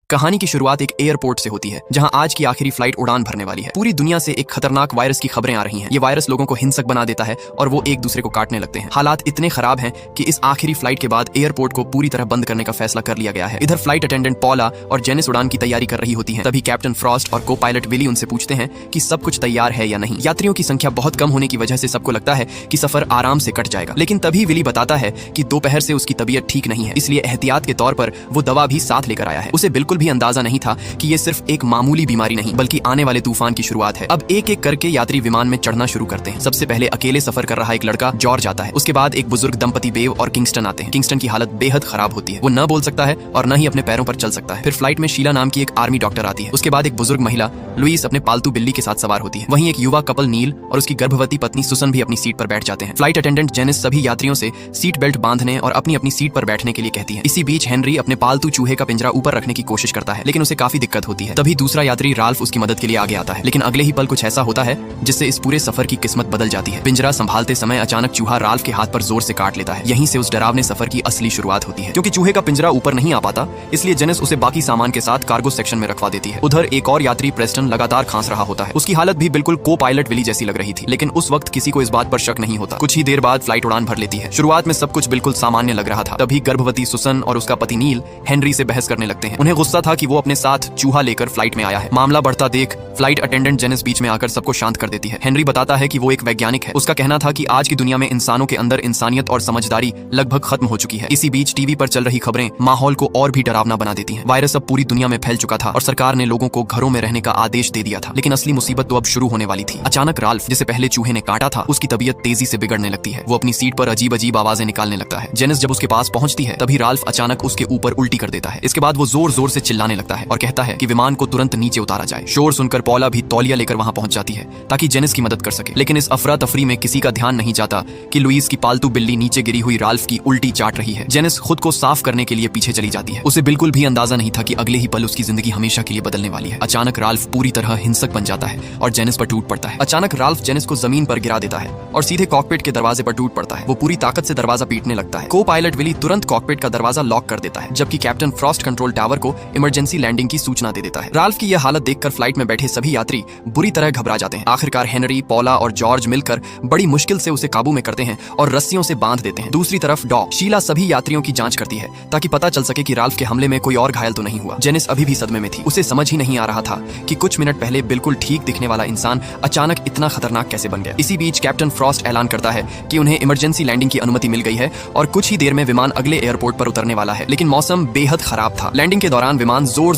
कहानी की शुरुआत एक एयरपोर्ट से होती है जहां आज की आखिरी फ्लाइट उड़ान भरने वाली है। पूरी दुनिया से एक खतरनाक वायरस की खबरें आ रही हैं। ये वायरस लोगों को हिंसक बना देता है और वो एक दूसरे को काटने लगते हैं। हालात इतने खराब हैं कि इस आखिरी फ्लाइट के बाद एयरपोर्ट को पूरी तरह बंद करने का फैसला कर लिया गया है। इधर फ्लाइट अटेंडेंट पॉला और जेनिस उड़ान की तैयारी कर रही होती है। तभी कैप्टन फ्रॉस्ट और को पायलट विली उनसे पूछते हैं कि सब कुछ तैयार है या नहीं। यात्रियों की संख्या बहुत कम होने की वजह से सबको लगता है कि सफर आराम से कट जाएगा, लेकिन तभी विली बताता है कि दोपहर से उसकी तबीयत ठीक नहीं है, इसलिए एहतियात के तौर पर वो दवा भी साथ लेकर आया है। उसे बिल्कुल भी अंदाजा नहीं था कि ये सिर्फ एक मामूली बीमारी नहीं बल्कि आने वाले तूफान की शुरुआत है। अब एक एक करके यात्री विमान में चढ़ना शुरू करते हैं। सबसे पहले अकेले सफर कर रहा एक लड़का जॉर्ज आता है। उसके बाद एक बुजुर्ग दंपति बेव और किंगस्टन आते हैं। किंगस्टन की हालत बेहद खराब होती है। वो न बोल सकता है और न ही अपने पैरों पर चल सकता है। फिर फ्लाइट में शीला नाम की एक आर्मी डॉक्टर आती है। उसके बाद एक बुजुर्ग महिला लुईस अपने पालतू बिल्ली के साथ सवार होती है। वहीं एक युवा कपल नील और उसकी गर्भवती पत्नी सुसन भी अपनी सीट पर बैठ जाते हैं। फ्लाइट अटेंडेंट जेनिस सभी यात्रियों से सीट बेल्ट बांधने और अपनी अपनी सीट पर बैठने के लिए कहती है। इसी बीच हेनरी अपने पालतू चूहे का पिंजरा ऊपर रखने की कोशिश करता है, लेकिन उसे काफी दिक्कत होती है। तभी दूसरा यात्री राल्फ उसकी मदद के लिए आगे आता है, लेकिन अगले ही पल कुछ ऐसा होता है जिससे इस पूरे सफर की किस्मत बदल जाती है। पिंजरा संभालते समय अचानक चूहा राल्फ के हाथ पर जोर से काट लेता है। यहीं से उस डरावने सफर की असली शुरुआत होती है। क्योंकि चूहे का पिंजरा ऊपर नहीं आ पाता, इसलिए जेनिस उसे बाकी सामान के साथ कार्गो सेक्शन में रखवा देती है। उधर एक और यात्री प्रेस्टन लगातार खांस रहा होता है। उसकी हालत भी बिल्कुल को पायलट विली जैसी लग रही थी, लेकिन उस वक्त किसी को इस बात पर शक नहीं होता। कुछ ही देर बाद फ्लाइट उड़ान भर लेती है। शुरुआत में सब कुछ बिल्कुल सामान्य लग रहा था। तभी गर्भवती सुसन और उसका पति नील हेनरी से बहस करने लगते हैं। उन्हें गुस्सा था कि वो अपने साथ चूहा लेकर फ्लाइट में आया है। मामला बढ़ता देख फ्लाइट अटेंडेंट जेनिस बीच में आकर सबको शांत कर देती है। हेनरी बताता है कि वो एक वैज्ञानिक है। उसका कहना था कि आज की दुनिया में इंसानों के अंदर इंसानियत और समझदारी लगभग खत्म हो चुकी है। इसी बीच टीवी पर चल रही खबरें माहौल को और भी डरावना बना देती हैं। वायरस अब पूरी दुनिया में फैल चुका था और सरकार ने लोगों को घरों में रहने का आदेश दे दिया था। लेकिन असली मुसीबत तो अब शुरू होने वाली थी। अचानक राल्फ, जिसे पहले चूहे ने काटा था, उसकी तबीयत तेजी से बिगड़ने लगती है। वो अपनी सीट पर अजीब अजीब आवाजें निकालने लगता है। जेनिस जब उसके पास पहुंचती है तभी राल्फ अचानक उसके ऊपर उल्टी कर देता है। इसके बाद वो जोर जोर से चिल्लाने लगता है और कहता है कि विमान को तुरंत नीचे उतारा जाए। शोर सुनकर पॉला भी तौलिया लेकर वहां पहुंच जाती है ताकि जेनिस की मदद कर सके, लेकिन इस अफरा तफरी में किसी का ध्यान नहीं जाता कि लुईस की पालतू बिल्ली नीचे गिरी हुई राल्फ की उल्टी चाट रही है। जेनिस खुद को साफ करने के लिए पीछे चली जाती है। उसे बिल्कुल भी अंदाजा नहीं था कि अगले ही पल उसकी जिंदगी हमेशा के लिए बदलने वाली है। अचानक राल्फ पूरी तरह हिंसक बन जाता है और जेनिस पर टूट पड़ता है। अचानक राल्फ जेनिस को जमीन पर गिरा देता है और सीधे कॉकपिट के दरवाजे पर टूट पड़ता है। वो पूरी ताकत से दरवाजा पीटने लगता है। को पायलट विली तुरंत कॉकपिट का दरवाजा लॉक कर देता है, जबकि कैप्टन फ्रॉस्ट कंट्रोल टावर को इमरजेंसी लैंडिंग की सूचना दे देता है। राल्फ की यह हालत देखकर फ्लाइट में बैठे सभी यात्री बुरी तरह घबरा जाते हैं। आखिरकार हेनरी, पॉला और जॉर्ज मिलकर बड़ी मुश्किल से उसे काबू में करते हैं और रस्सियों से बांध देते हैं। दूसरी तरफ डॉग शीला सभी यात्रियों की जांच करती है ताकि पता चल सके कि राल्फ के हमले में कोई और घायल तो नहीं हुआ। जेनिस अभी भी सदमे में थी। उसे समझ ही नहीं आ रहा था कि कुछ मिनट पहले बिल्कुल ठीक दिखने वाला इंसान अचानक इतना खतरनाक कैसे बन गया। इसी बीच कैप्टन फ्रॉस्ट ऐलान करता है कि उन्हें इमरजेंसी लैंडिंग की अनुमति मिल गई है और कुछ ही देर में विमान अगले एयरपोर्ट पर उतरने वाला है। लेकिन मौसम बेहद खराब था। लैंडिंग के दौरान विमान जोर